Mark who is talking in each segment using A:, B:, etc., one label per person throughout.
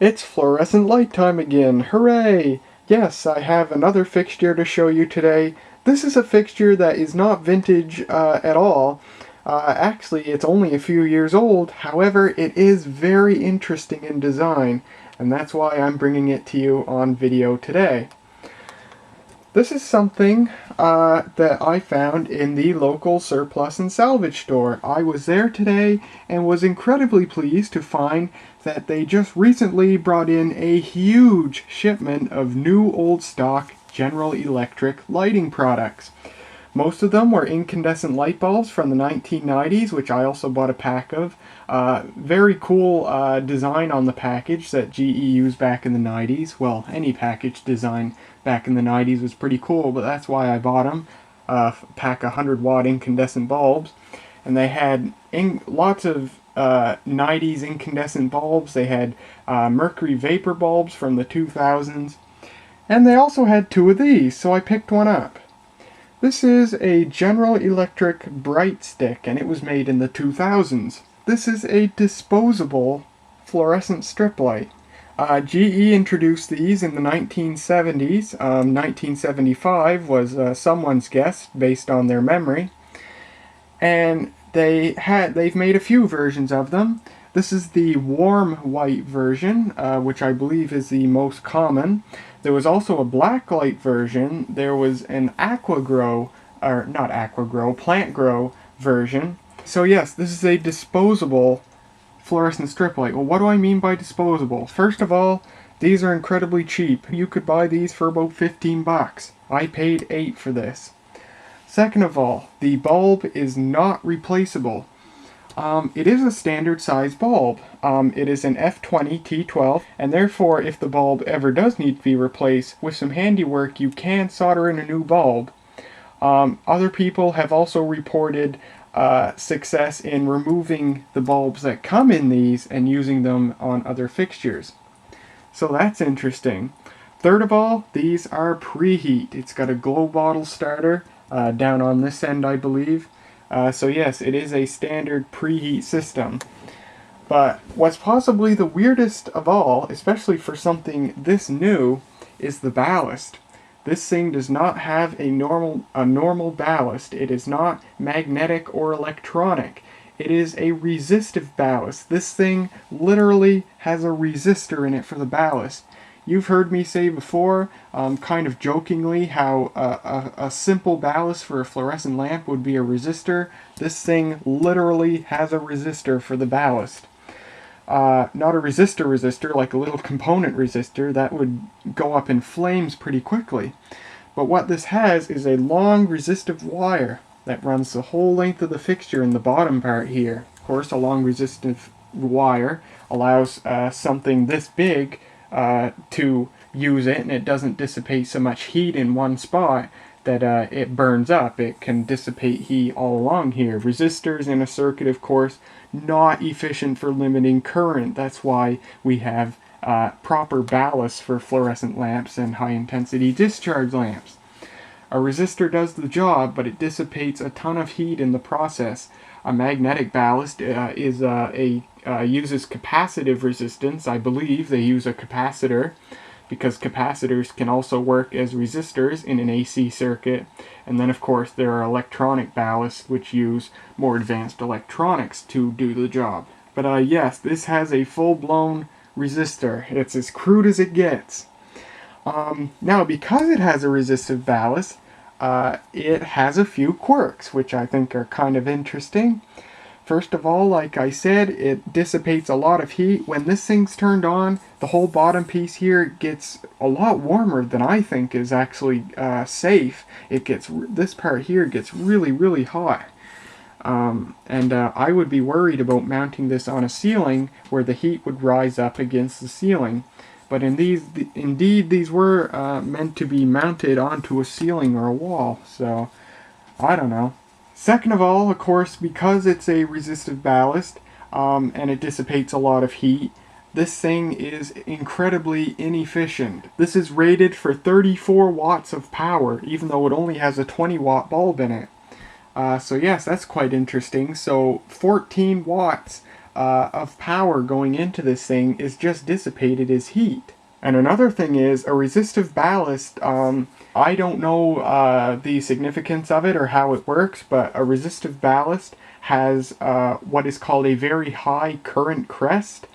A: It's fluorescent light time again, hooray! Yes, I have another fixture to show you today. This is a fixture that is not vintage at all. Actually, it's only a few years old, however, it is very interesting in design, and that's why I'm bringing it to you on video today. This is something that I found in the local surplus and salvage store. I was there today and was incredibly pleased to find that they just recently brought in a huge shipment of new old stock General Electric lighting products. Most of them were incandescent light bulbs from the 1990s, which I also bought a pack of. Very cool design on the package that GE used back in the 90s. Well, any package design back in the 90s was pretty cool, but that's why I bought them. Pack 100-watt incandescent bulbs. And they had lots of 90s incandescent bulbs. They had mercury vapor bulbs from the 2000s. And they also had two of these, so I picked one up. This is a General Electric Bright Stik, and it was made in the 2000s. This is a disposable fluorescent strip light. GE introduced these in the 1970s. 1975 was someone's guess based on their memory. And they've made a few versions of them. This is the warm white version, which I believe is the most common. There was also a black light version. There was an plant grow version. So yes, this is a disposable fluorescent strip light. Well, what do I mean by disposable? First of all, these are incredibly cheap. You could buy these for about 15 bucks. I paid $8 for this. Second of all, the bulb is not replaceable. It is a standard size bulb. It is an F20 T12, and therefore if the bulb ever does need to be replaced, with some handiwork you can solder in a new bulb. Other people have also reported success in removing the bulbs that come in these and using them on other fixtures. So that's interesting. Third of all, these are preheat. It's got a glow bottle starter down on this end, I believe. So yes, it is a standard preheat system. But what's possibly the weirdest of all, especially for something this new, is the ballast. This thing does not have a normal ballast. It is not magnetic or electronic. It is a resistive ballast. This thing literally has a resistor in it for the ballast. You've heard me say before, kind of jokingly, how a simple ballast for a fluorescent lamp would be a resistor. This thing literally has a resistor for the ballast. Not a resistor like a little component resistor. That would go up in flames pretty quickly. But what this has is a long resistive wire that runs the whole length of the fixture in the bottom part here. Of course, a long resistive wire allows something this big to use it, and it doesn't dissipate so much heat in one spot that it burns up. It can dissipate heat all along here. Resistors in a circuit, of course, not efficient for limiting current. That's why we have proper ballast for fluorescent lamps and high-intensity discharge lamps. A resistor does the job, but it dissipates a ton of heat in the process. A magnetic ballast uses capacitive resistance. I believe they use a capacitor, because capacitors can also work as resistors in an AC circuit. And then of course there are electronic ballasts which use more advanced electronics to do the job. But yes, this has a full-blown resistor. It's as crude as it gets. Now, because it has a resistive ballast, it has a few quirks which I think are kind of interesting. First of all, like I said, it dissipates a lot of heat. When this thing's turned on, the whole bottom piece here gets a lot warmer than I think is actually safe. This part here gets really, really hot. I would be worried about mounting this on a ceiling where the heat would rise up against the ceiling. But indeed, these were meant to be mounted onto a ceiling or a wall, so I don't know. Second of all, of course, because it's a resistive ballast and it dissipates a lot of heat, this thing is incredibly inefficient. This is rated for 34 watts of power, even though it only has a 20-watt bulb in it. So yes, that's quite interesting. So 14 watts of power going into this thing is just dissipated as heat. And another thing is, a resistive ballast, I don't know the significance of it or how it works, but a resistive ballast has what is called a very high current crest.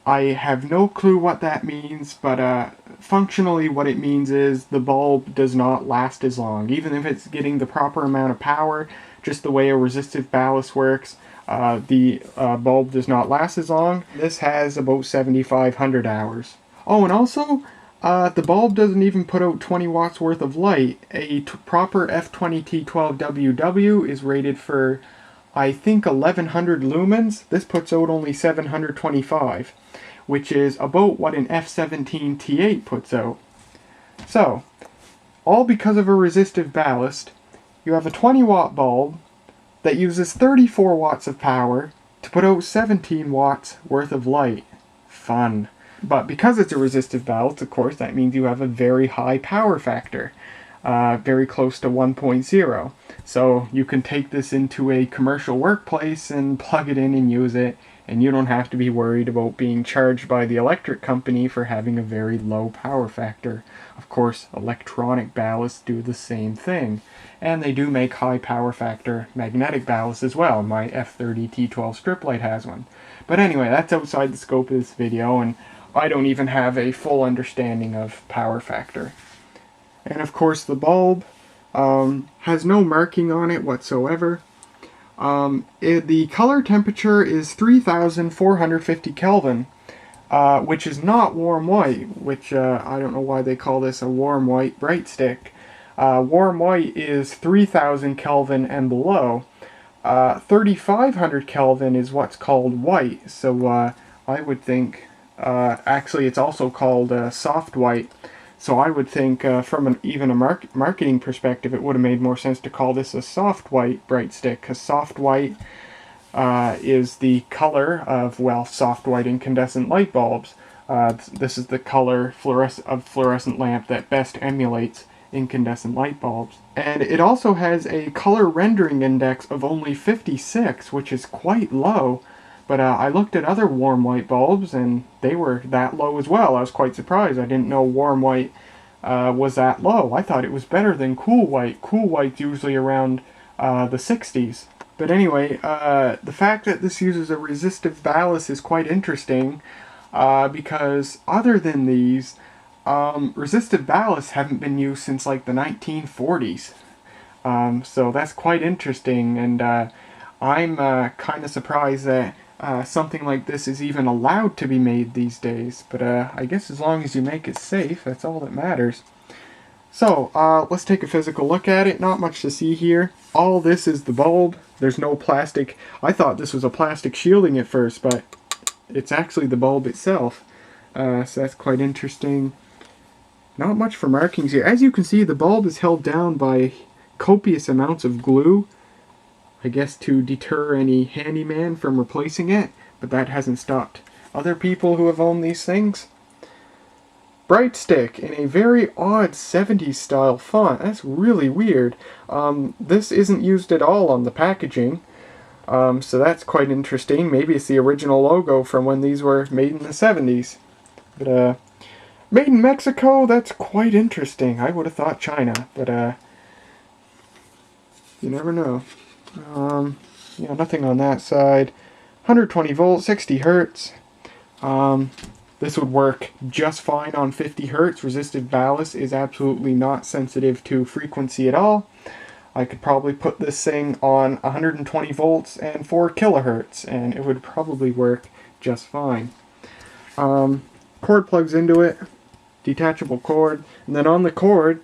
A: I have no clue what that means, but functionally what it means is the bulb does not last as long. Even if it's getting the proper amount of power, just the way a resistive ballast works, the bulb does not last as long. This has about 7,500 hours. Oh, and also, the bulb doesn't even put out 20 watts worth of light. A proper F20T12WW is rated for, I think, 1100 lumens. This puts out only 725, which is about what an F17T8 puts out. So, all because of a resistive ballast, you have a 20 watt bulb that uses 34 watts of power to put out 17 watts worth of light. Fun. But because it's a resistive ballast, of course, that means you have a very high power factor, very close to 1.0. So you can take this into a commercial workplace and plug it in and use it, and you don't have to be worried about being charged by the electric company for having a very low power factor. Of course, electronic ballasts do the same thing, and they do make high power factor magnetic ballasts as well. My F30T12 strip light has one. But anyway, that's outside the scope of this video, and I don't even have a full understanding of power factor. And of course the bulb has no marking on it whatsoever. The color temperature is 3,450 Kelvin, which is not warm white, which I don't know why they call this a warm white Bright Stik. Warm white is 3,000 Kelvin and below. 3,500 Kelvin is what's called white, so I would think actually it's also called soft white, so I would think from even a marketing perspective it would have made more sense to call this a soft white Bright Stik, because soft white is the color of, well, soft white incandescent light bulbs. This is the color of fluorescent lamp that best emulates incandescent light bulbs. And it also has a color rendering index of only 56, which is quite low. But I looked at other warm white bulbs and they were that low as well. I was quite surprised. I didn't know warm white was that low. I thought it was better than cool white. Cool white's usually around the 60s. But anyway, the fact that this uses a resistive ballast is quite interesting because other than these, resistive ballasts haven't been used since like the 1940s. So that's quite interesting, and I'm kind of surprised that something like this is even allowed to be made these days, but I guess as long as you make it safe, that's all that matters. So, let's take a physical look at it. Not much to see here. All this is the bulb. There's no plastic. I thought this was a plastic shielding at first, but it's actually the bulb itself. So that's quite interesting. Not much for markings here. As you can see, the bulb is held down by copious amounts of glue, I guess to deter any handyman from replacing it, but that hasn't stopped other people who have owned these things. Bright Stik in a very odd 70s style font. That's really weird. This isn't used at all on the packaging, so that's quite interesting. Maybe it's the original logo from when these were made in the 70s. But made in Mexico, that's quite interesting. I would have thought China, but you never know. Yeah, nothing on that side. 120 volts, 60 hertz. This would work just fine on 50 hertz. Resistive ballast is absolutely not sensitive to frequency at all. I could probably put this thing on 120 volts and 4 kilohertz, and it would probably work just fine. Cord plugs into it, detachable cord, and then on the cord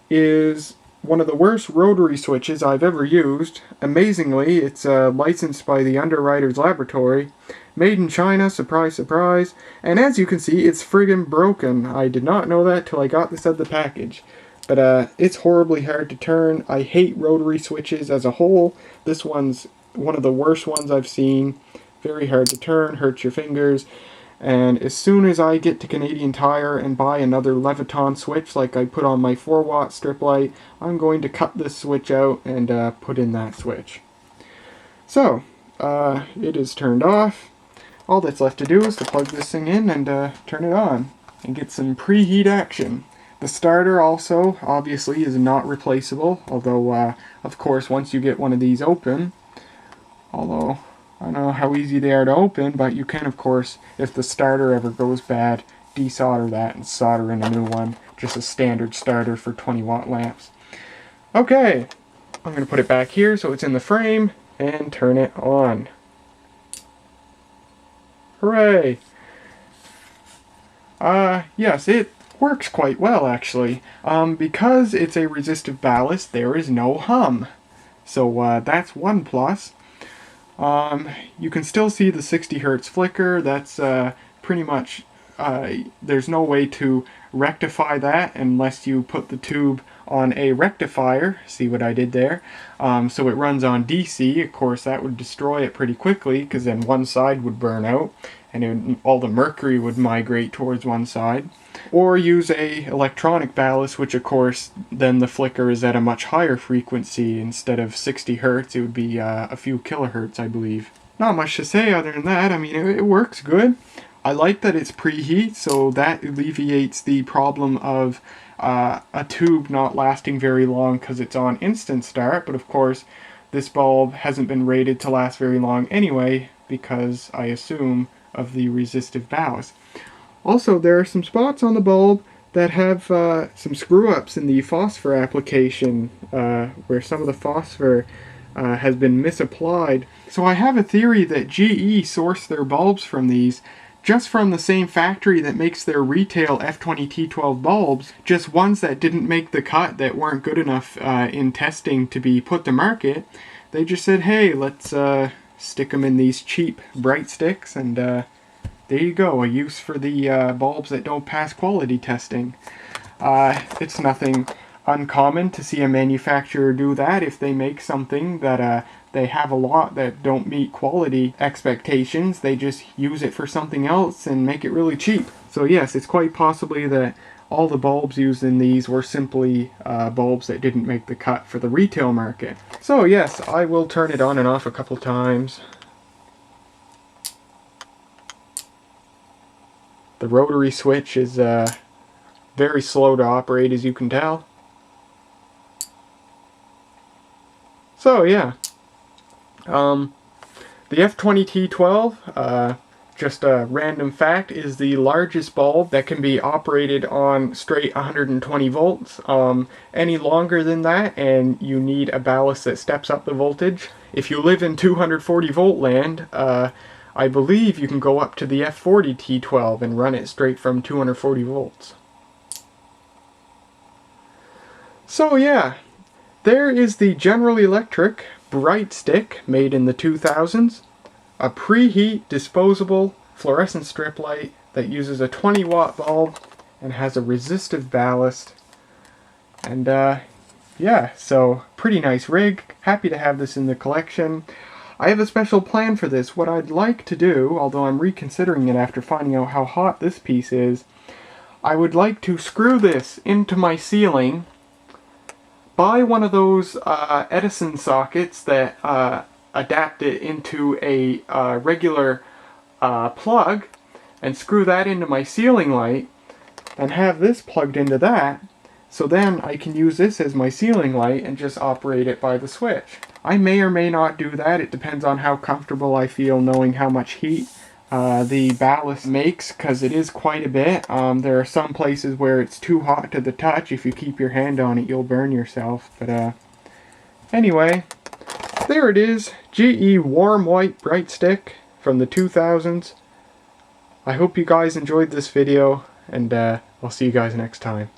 A: is one of the worst rotary switches I've ever used. Amazingly, it's licensed by the Underwriters Laboratory. Made in China, surprise, surprise. And as you can see, it's friggin' broken. I did not know that till I got this out of the package. But it's horribly hard to turn. I hate rotary switches as a whole. This one's one of the worst ones I've seen. Very hard to turn, hurts your fingers. And as soon as I get to Canadian Tire and buy another Leviton switch like I put on my 4-watt strip light, I'm going to cut this switch out and put in that switch. So, it is turned off. All that's left to do is to plug this thing in and turn it on and get some preheat action. The starter also obviously is not replaceable, although of course once you get one of these open, although I don't know how easy they are to open, but you can of course, if the starter ever goes bad, desolder that and solder in a new one. Just a standard starter for 20-watt lamps. Okay, I'm going to put it back here so it's in the frame and turn it on. Hooray! Yes, it works quite well actually. Because it's a resistive ballast, there is no hum. So that's one plus. You can still see the 60 Hz flicker. That's pretty much, there's no way to rectify that unless you put the tube on a rectifier. See what I did there? So it runs on DC. Of course that would destroy it pretty quickly because then one side would burn out and all the mercury would migrate towards one side. Or use a electronic ballast, which of course then the flicker is at a much higher frequency. Instead of 60 Hz it would be a few kilohertz, I believe. Not much to say other than that. I mean, it works good. I like that it's preheat, so that alleviates the problem of a tube not lasting very long because it's on instant start. But of course this bulb hasn't been rated to last very long anyway because I assume of the resistive ballast. Also, there are some spots on the bulb that have some screw-ups in the phosphor application where some of the phosphor has been misapplied. So I have a theory that GE sourced their bulbs from these just from the same factory that makes their retail F20T12 bulbs, just ones that didn't make the cut, that weren't good enough in testing to be put to market. They just said, hey, let's stick them in these cheap Bright Stiks, and there you go, a use for the bulbs that don't pass quality testing. It's nothing uncommon to see a manufacturer do that if they make something that they have a lot that don't meet quality expectations. They just use it for something else and make it really cheap. So yes, it's quite possibly that all the bulbs used in these were simply bulbs that didn't make the cut for the retail market. So yes, I will turn it on and off a couple times. The rotary switch is very slow to operate, as you can tell. So yeah, the F20T12, just a random fact, is the largest bulb that can be operated on straight 120 volts. Any longer than that and you need a ballast that steps up the voltage. If you live in 240 volt land, I believe you can go up to the F40T12 and run it straight from 240 volts. So yeah, there is the General Electric Bright Stik, made in the 2000s. A preheat disposable fluorescent strip light that uses a 20-watt bulb and has a resistive ballast. And yeah, so pretty nice rig. Happy to have this in the collection. I have a special plan for this. What I'd like to do, although I'm reconsidering it after finding out how hot this piece is, I would like to screw this into my ceiling, buy one of those Edison sockets that adapt it into a regular plug, and screw that into my ceiling light, and have this plugged into that, so then I can use this as my ceiling light and just operate it by the switch. I may or may not do that. It depends on how comfortable I feel knowing how much heat the ballast makes, because it is quite a bit. There are some places where it's too hot to the touch. If you keep your hand on it, you'll burn yourself. But anyway, there it is. GE Warm White Bright Stik from the 2000s. I hope you guys enjoyed this video, and I'll see you guys next time.